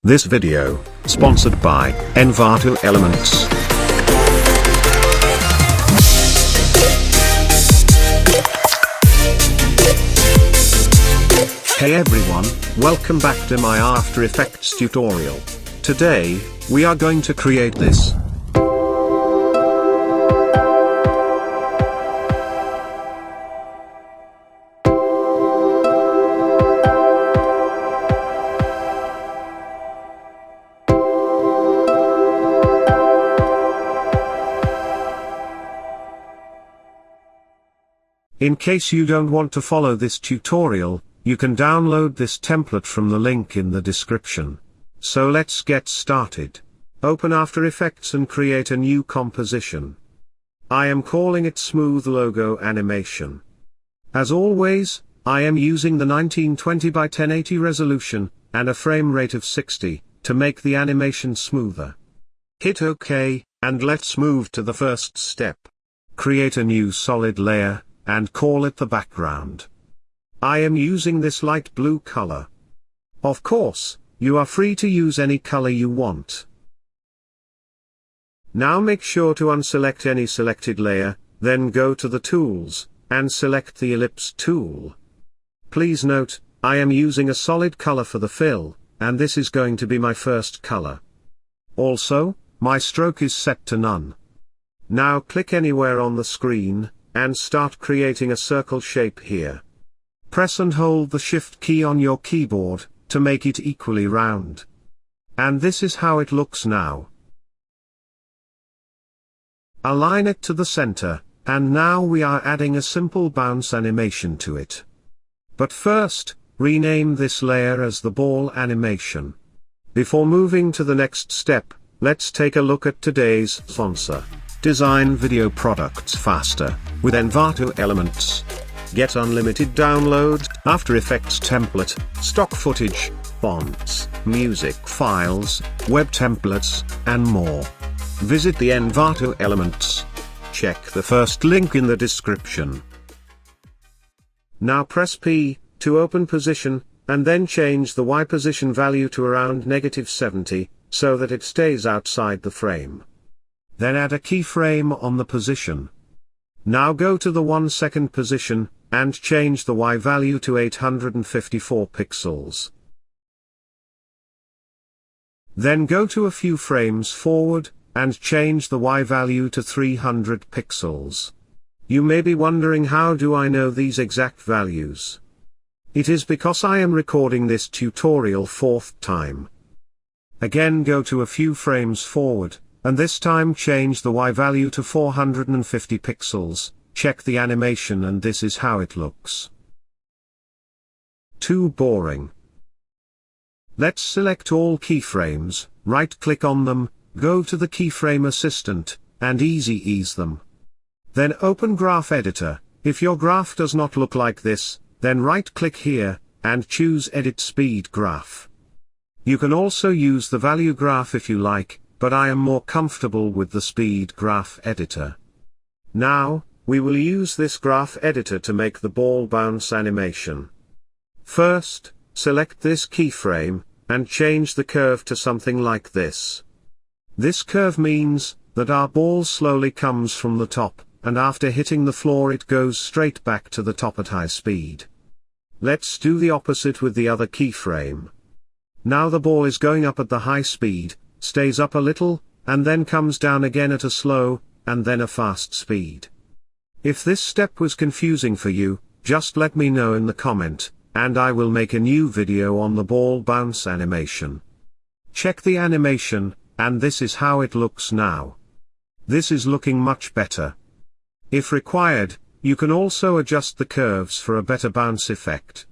This video, sponsored by Envato Elements. Hey everyone, welcome back to my After Effects tutorial. Today, we are going to create this. In case you don't want to follow this tutorial, you can download this template from the link in the description. So let's get started. Open After Effects and create a new composition. I am calling it Smooth Logo Animation. As always, I am using the 1920 by 1080 resolution, and a frame rate of 60, to make the animation smoother. Hit OK, and let's move to the first step. Create a new solid layer, and call it the background. I am using this light blue color. Of course, you are free to use any color you want. Now make sure to unselect any selected layer, then go to the tools, and select the ellipse tool. Please note, I am using a solid color for the fill, and this is going to be my first color. Also, my stroke is set to none. Now click anywhere on the screen, and start creating a circle shape here. Press and hold the Shift key on your keyboard, to make it equally round. And this is how it looks now. Align it to the center, and now we are adding a simple bounce animation to it. But first, rename this layer as the ball animation. Before moving to the next step, let's take a look at today's sponsor. Design video products faster, with Envato Elements. Get unlimited downloads, After Effects template, stock footage, fonts, music files, web templates, and more. Visit the Envato Elements. Check the first link in the description. Now press P, to open position, and then change the Y position value to around -70, so that it stays outside the frame. Then add a keyframe on the position. Now go to the 1 second position, and change the Y value to 854 pixels. Then go to a few frames forward, and change the Y value to 300 pixels. You may be wondering, how do I know these exact values? It is because I am recording this tutorial 4th time. Again, go to a few frames forward, and this time change the Y value to 450 pixels, check the animation, and this is how it looks. Too boring. Let's select all keyframes, right-click on them, go to the Keyframe Assistant, and easy ease them. Then open Graph Editor. If your graph does not look like this, then right-click here, and choose Edit Speed Graph. You can also use the Value Graph if you like, but I am more comfortable with the Speed Graph Editor. Now, we will use this graph editor to make the ball bounce animation. First, select this keyframe, and change the curve to something like this. This curve means that our ball slowly comes from the top, and after hitting the floor it goes straight back to the top at high speed. Let's do the opposite with the other keyframe. Now the ball is going up at the high speed, stays up a little, and then comes down again at a slow, and then a fast speed. If this step was confusing for you, just let me know in the comment, and I will make a new video on the ball bounce animation. Check the animation, and this is how it looks now. This is looking much better. If required, you can also adjust the curves for a better bounce effect.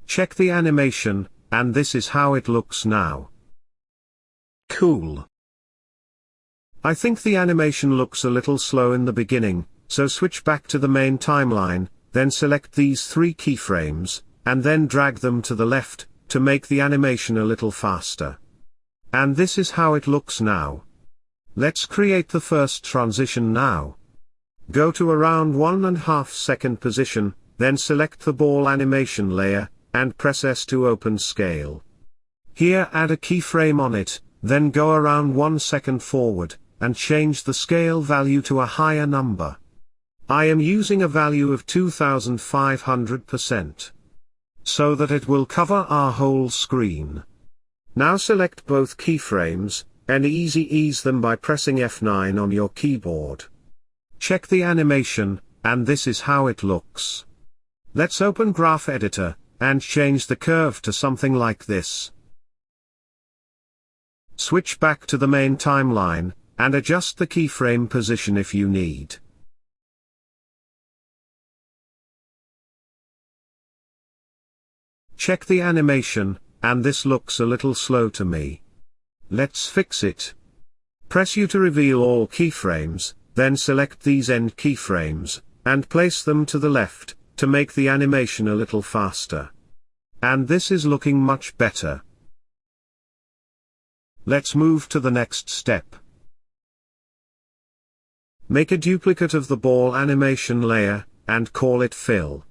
Check the animation, and this is how it looks now. Cool. I think the animation looks a little slow in the beginning, so switch back to the main timeline, then select these 3 keyframes, and then drag them to the left, to make the animation a little faster. And this is how it looks now. Let's create the first transition now. Go to around 1.5 second position, then select the ball animation layer, and press S to open scale. Here add a keyframe on it, then go around 1 second forward, and change the scale value to a higher number. I am using a value of 2500%. So that it will cover our whole screen. Now select both keyframes, and easy ease them by pressing F9 on your keyboard. Check the animation, and this is how it looks. Let's open Graph Editor, and change the curve to something like this. Switch back to the main timeline, and adjust the keyframe position if you need. Check the animation, and this looks a little slow to me. Let's fix it. Press U to reveal all keyframes, then select these end keyframes, and place them to the left, to make the animation a little faster. And this is looking much better. Let's move to the next step. Make a duplicate of the ball animation layer, and call it Fill.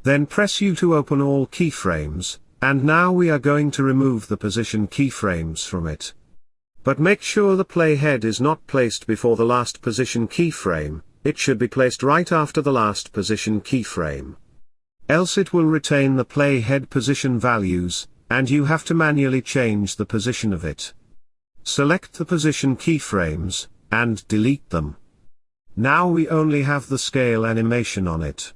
Then press U to open all keyframes, and now we are going to remove the position keyframes from it. But make sure the playhead is not placed before the last position keyframe, it should be placed right after the last position keyframe. Else it will retain the playhead position values, and you have to manually change the position of it. Select the position keyframes, and delete them. Now we only have the scale animation on it.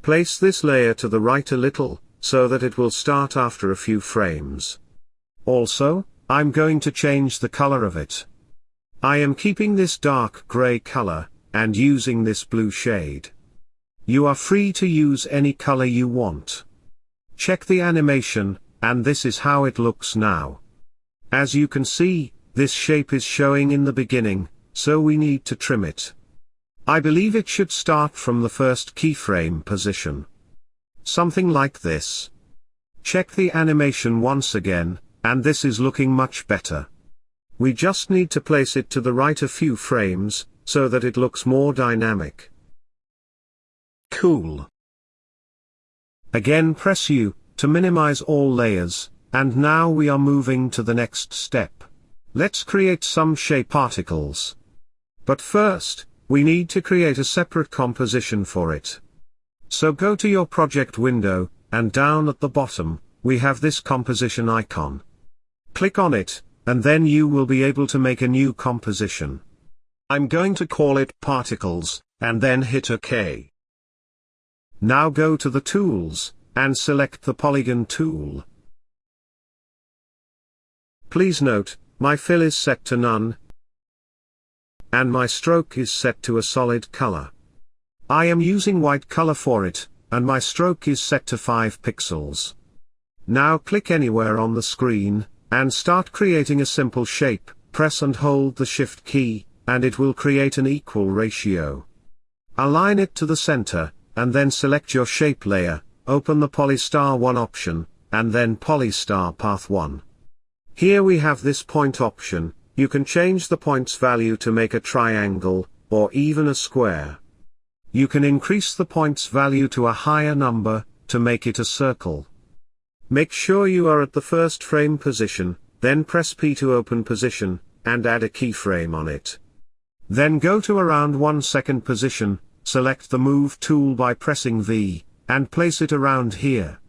Place this layer to the right a little, so that it will start after a few frames. Also, I'm going to change the color of it. I am keeping this dark gray color, and using this blue shade. You are free to use any color you want. Check the animation, and this is how it looks now. As you can see, this shape is showing in the beginning, so we need to trim it. I believe it should start from the first keyframe position. Something like this. Check the animation once again, and this is looking much better. We just need to place it to the right a few frames, so that it looks more dynamic. Cool. Again press U, to minimize all layers, and now we are moving to the next step. Let's create some shape particles. But first, we need to create a separate composition for it. So go to your project window, and down at the bottom, we have this composition icon. Click on it, and then you will be able to make a new composition. I'm going to call it Particles, and then hit OK. Now go to the Tools, and select the Polygon tool. Please note, my fill is set to none, and my stroke is set to a solid color. I am using white color for it, and my stroke is set to 5 pixels. Now click anywhere on the screen, and start creating a simple shape, press and hold the Shift key, and it will create an equal ratio. Align it to the center, and then select your shape layer, open the Polystar 1 option, and then Polystar Path 1. Here we have this point option. You can change the point's value to make a triangle, or even a square. You can increase the point's value to a higher number, to make it a circle. Make sure you are at the first frame position, then press P to open position, and add a keyframe on it. Then go to around 1 second position, select the Move tool by pressing V, and place it around here.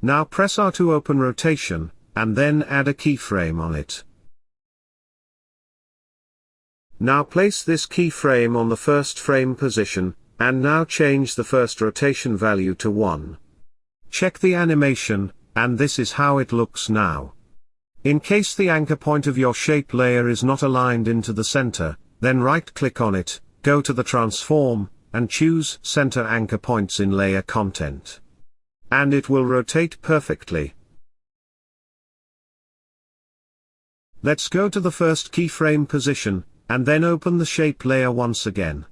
Now press R to open rotation, and then add a keyframe on it. Now place this keyframe on the first frame position, and now change the first rotation value to 1. Check the animation, and this is how it looks now. In case the anchor point of your shape layer is not aligned into the center, then right-click on it, go to the Transform, and choose Center Anchor Points in Layer Content. And it will rotate perfectly. Let's go to the first keyframe position, and then open the shape layer once again.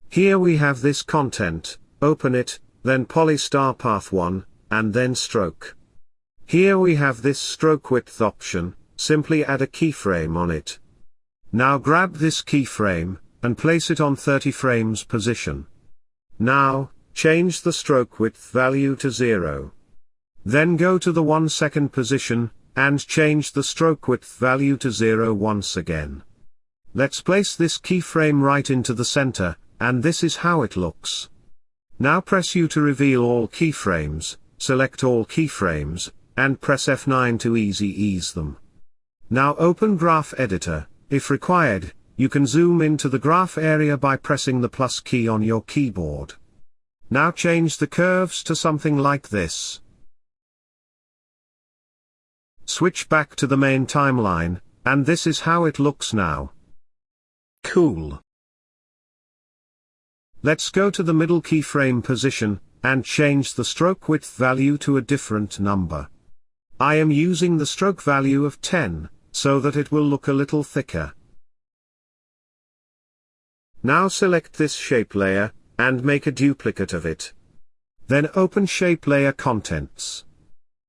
Here we have this content, open it, then Polystar Path 1, and then Stroke. Here we have this stroke width option, simply add a keyframe on it. Now grab this keyframe, and place it on 30 frames position. Now, change the stroke width value to 0. Then go to the 1 second position, and change the stroke width value to 0 once again. Let's place this keyframe right into the center, and this is how it looks. Now press U to reveal all keyframes, select all keyframes, and press F9 to easy ease them. Now open Graph Editor. If required, you can zoom into the graph area by pressing the plus key on your keyboard. Now change the curves to something like this. Switch back to the main timeline, and this is how it looks now. Cool. Let's go to the middle keyframe position, and change the stroke width value to a different number. I am using the stroke value of 10, so that it will look a little thicker. Now select this shape layer, and make a duplicate of it. Then open Shape Layer Contents.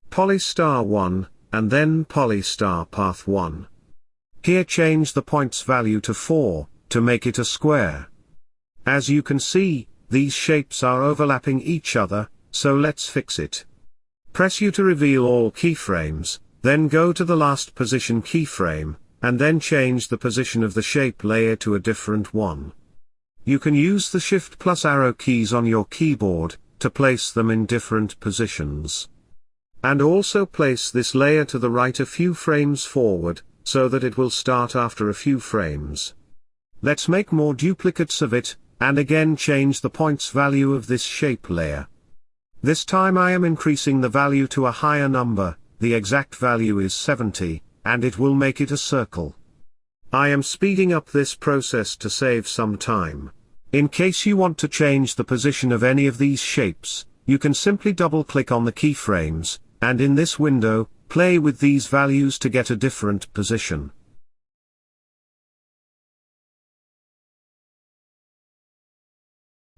Polystar 1, and then Polystar Path 1. Here change the points value to 4, to make it a square. As you can see, these shapes are overlapping each other, so let's fix it. Press U to reveal all keyframes, then go to the last position keyframe, and then change the position of the shape layer to a different one. You can use the Shift plus arrow keys on your keyboard, to place them in different positions. And also place this layer to the right a few frames forward, so that it will start after a few frames. Let's make more duplicates of it, and again change the points value of this shape layer. This time I am increasing the value to a higher number, the exact value is 70, and it will make it a circle. I am speeding up this process to save some time. In case you want to change the position of any of these shapes, you can simply double-click on the keyframes, and in this window, play with these values to get a different position.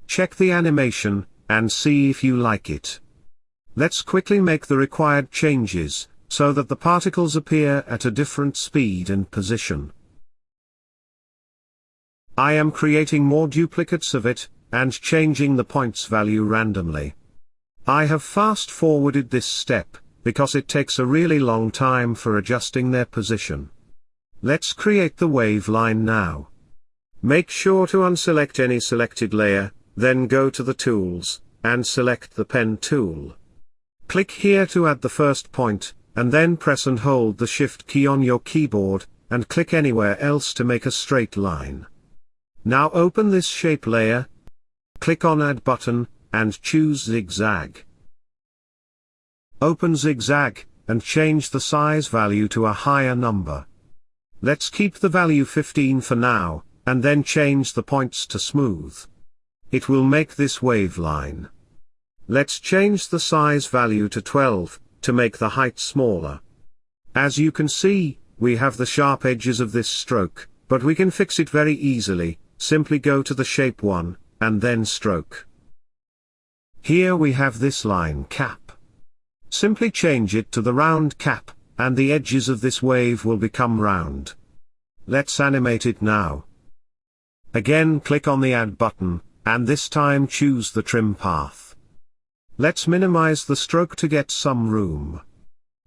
Check the animation, and see if you like it. Let's quickly make the required changes, so that the particles appear at a different speed and position. I am creating more duplicates of it, and changing the points value randomly. I have fast-forwarded this step, because it takes a really long time for adjusting their position. Let's create the wave line now. Make sure to unselect any selected layer, then go to the tools, and select the pen tool. Click here to add the first point, and then press and hold the Shift key on your keyboard, and click anywhere else to make a straight line. Now open this shape layer, click on Add button, and choose Zigzag. Open Zigzag, and change the size value to a higher number. Let's keep the value 15 for now, and then change the points to smooth. It will make this wave line. Let's change the size value to 12, to make the height smaller. As you can see, we have the sharp edges of this stroke, but we can fix it very easily. Simply go to the shape 1, and then stroke. Here we have this line cap. Simply change it to the round cap, and the edges of this wave will become round. Let's animate it now. Again click on the Add button, and this time choose the trim path. Let's minimize the stroke to get some room.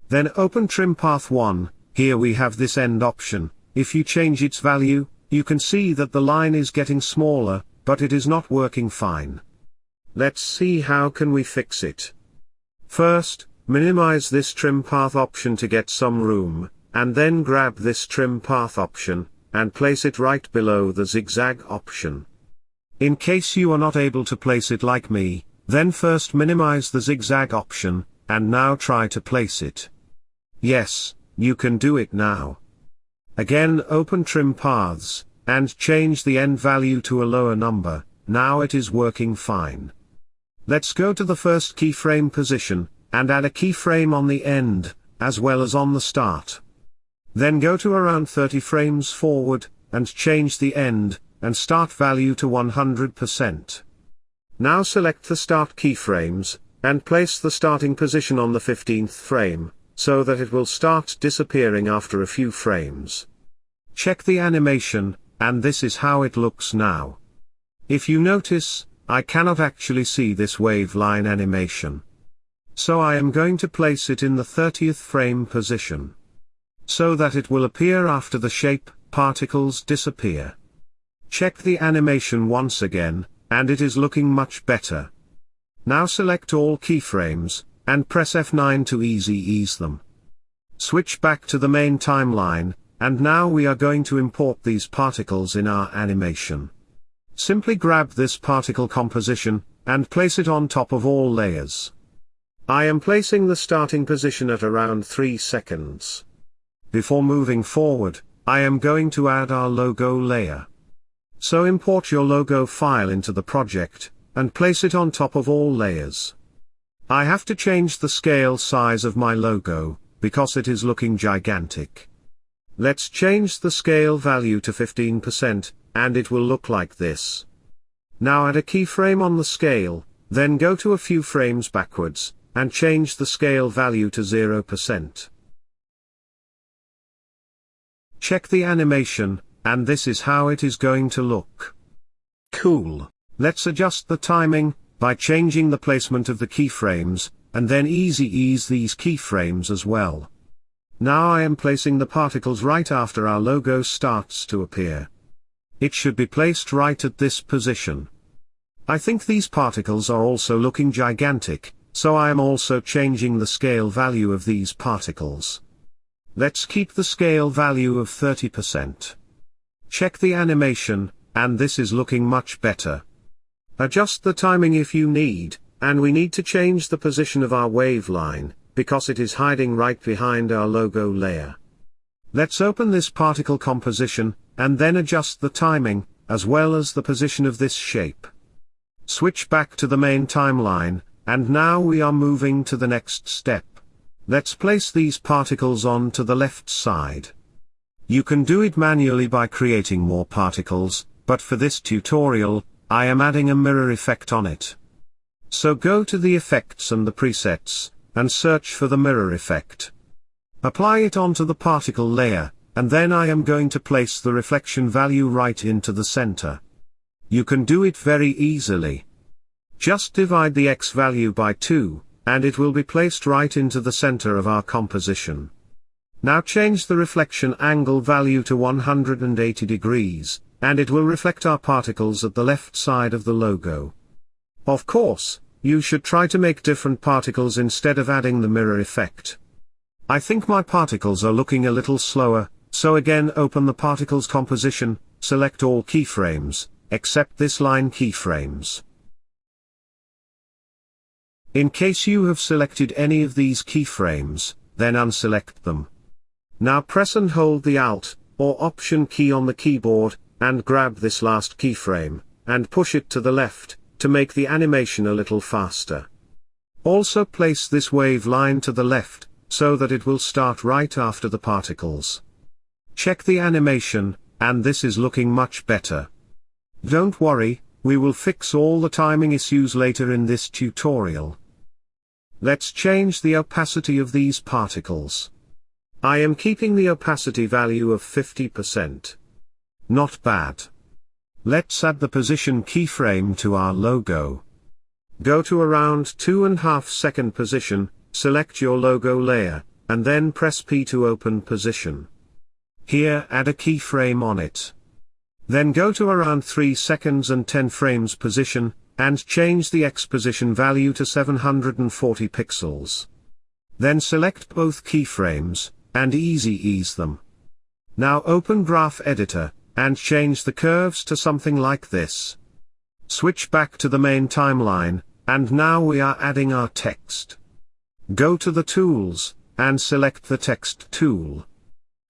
Then open Trim Path 1, here we have this end option. If you change its value, you can see that the line is getting smaller, but it is not working fine. Let's see how can we fix it. First, minimize this trim path option to get some room, and then grab this trim path option, and place it right below the zigzag option. In case you are not able to place it like me, then first minimize the zigzag option, and now try to place it. Yes, you can do it now. Again open Trim Paths, and change the end value to a lower number. Now it is working fine. Let's go to the first keyframe position, and add a keyframe on the end, as well as on the start. Then go to around 30 frames forward, and change the end, and start value to 100%. Now select the start keyframes, and place the starting position on the 15th frame, so that it will start disappearing after a few frames. Check the animation, and this is how it looks now. If you notice, I cannot actually see this wave line animation. So I am going to place it in the 30th frame position, so that it will appear after the shape particles disappear. Check the animation once again, and it is looking much better. Now select all keyframes, and press F9 to easy ease them. Switch back to the main timeline, and now we are going to import these particles in our animation. Simply grab this particle composition, and place it on top of all layers. I am placing the starting position at around 3 seconds. Before moving forward, I am going to add our logo layer. So import your logo file into the project, and place it on top of all layers. I have to change the scale size of my logo, because it is looking gigantic. Let's change the scale value to 15%, and it will look like this. Now add a keyframe on the scale, then go to a few frames backwards, and change the scale value to 0%. Check the animation, and this is how it is going to look. Cool. Let's adjust the timing, by changing the placement of the keyframes, and then easy ease these keyframes as well. Now I am placing the particles right after our logo starts to appear. It should be placed right at this position. I think these particles are also looking gigantic, so I am also changing the scale value of these particles. Let's keep the scale value of 30%. Check the animation, and this is looking much better. Adjust the timing if you need, and we need to change the position of our wave line, because it is hiding right behind our logo layer. Let's open this particle composition, and then adjust the timing, as well as the position of this shape. Switch back to the main timeline, and now we are moving to the next step. Let's place these particles on to the left side. You can do it manually by creating more particles, but for this tutorial, I am adding a mirror effect on it. So go to the effects and the presets, and search for the mirror effect. Apply it onto the particle layer, and then I am going to place the reflection value right into the center. You can do it very easily. Just divide the X value by 2, and it will be placed right into the center of our composition. Now change the reflection angle value to 180 degrees, and it will reflect our particles at the left side of the logo. Of course, you should try to make different particles instead of adding the mirror effect. I think my particles are looking a little slower, so again open the particles composition, select all keyframes, except this line keyframes. In case you have selected any of these keyframes, then unselect them. Now press and hold the Alt, or Option key on the keyboard, and grab this last keyframe, and push it to the left, to make the animation a little faster. Also place this wave line to the left, so that it will start right after the particles. Check the animation, and this is looking much better. Don't worry, we will fix all the timing issues later in this tutorial. Let's change the opacity of these particles. I am keeping the opacity value of 50%. Not bad. Let's add the position keyframe to our logo. Go to around 2.5 second position, select your logo layer, and then press P to open position. Here add a keyframe on it. Then go to around 3 seconds and 10 frames position, and change the X position value to 740 pixels. Then select both keyframes, and easy ease them. Now open Graph Editor, and change the curves to something like this. Switch back to the main timeline, and now we are adding our text. Go to the tools, and select the text tool.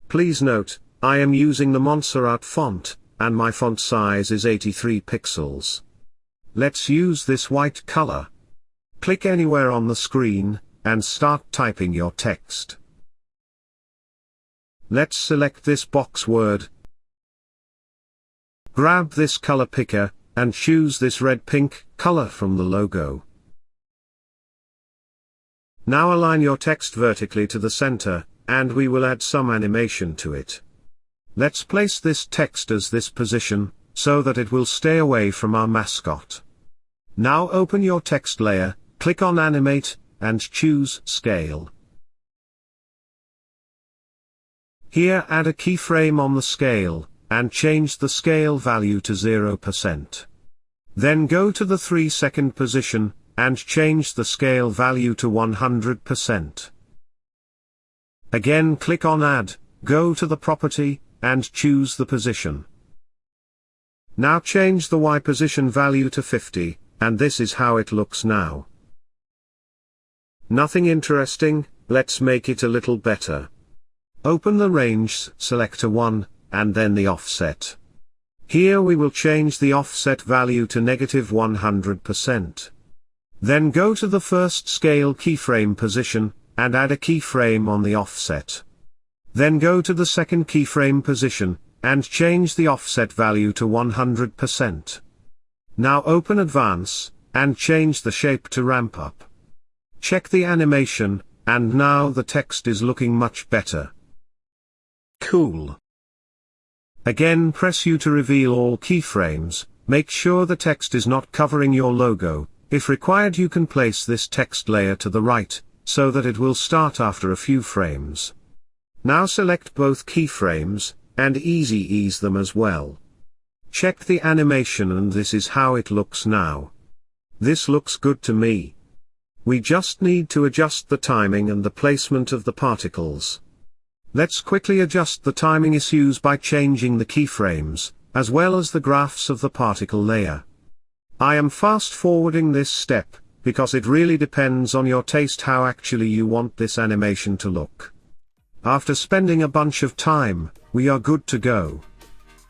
Please note, I am using the Montserrat font, and my font size is 83 pixels. Let's use this white color. Click anywhere on the screen, and start typing your text. Let's select this box word. Grab this color picker, and choose this red-pink color from the logo. Now align your text vertically to the center, and we will add some animation to it. Let's place this text as this position, so that it will stay away from our mascot. Now open your text layer, click on Animate, and choose Scale. Here add a keyframe on the scale, and change the scale value to 0%. Then go to the 3-second position, and change the scale value to 100%. Again click on Add, go to the property, and choose the position. Now change the Y position value to 50, and this is how it looks now. Nothing interesting, let's make it a little better. Open the Range Selector 1, and then the Offset. Here we will change the offset value to -100%. Then go to the first scale keyframe position, and add a keyframe on the offset. Then go to the second keyframe position, and change the offset value to 100%. Now open Advance, and change the shape to Ramp Up. Check the animation, and now the text is looking much better. Cool. Again press U to reveal all keyframes, make sure the text is not covering your logo. If required you can place this text layer to the right, so that it will start after a few frames. Now select both keyframes, and easy ease them as well. Check the animation and this is how it looks now. This looks good to me. We just need to adjust the timing and the placement of the particles. Let's quickly adjust the timing issues by changing the keyframes, as well as the graphs of the particle layer. I am fast forwarding this step, because it really depends on your taste how actually you want this animation to look. After spending a bunch of time, we are good to go.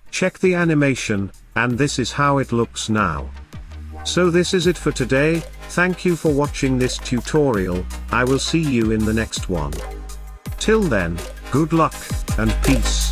Check the animation, and this is how it looks now. So this is it for today, thank you for watching this tutorial, I will see you in the next one. Till then, good luck, and peace.